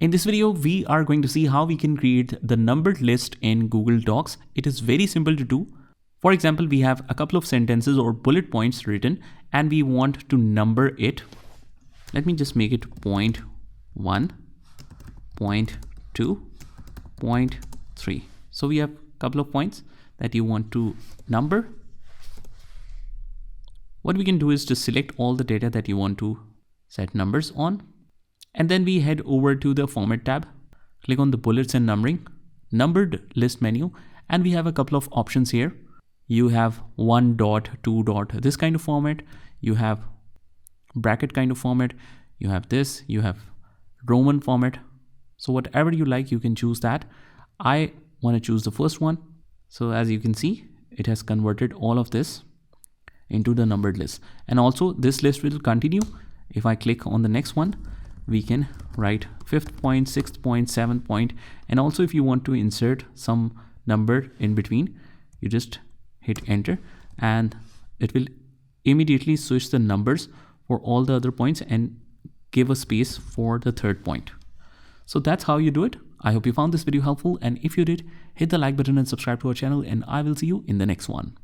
In this video, we are going to see how we can create the numbered list in Google Docs. It is very simple to do. For example, we have a couple of sentences or bullet points written and we want to number it. Let me just make it point 1, point 2, point 3. So we have a couple of points that you want to number. What we can do is just select all the data that you want to set numbers on. And then we head over to the Format tab, click on the Bullets and Numbering, Numbered List menu, and we have a couple of options here. You have 1 dot, 2 dot, this kind of format. You have bracket kind of format. You have this, you have Roman format. So whatever you like, you can choose that. I want to choose the first one. So as you can see, it has converted all of this into the numbered list. And also this list will continue. If I click on the next one, we can write 5th point, 6th point, 7th point. And also if you want to insert some number in between, you just hit enter and it will immediately switch the numbers for all the other points and give a space for the 3rd point. So that's how you do it. I hope you found this video helpful, and if you did, hit the like button and subscribe to our channel, and I will see you in the next one.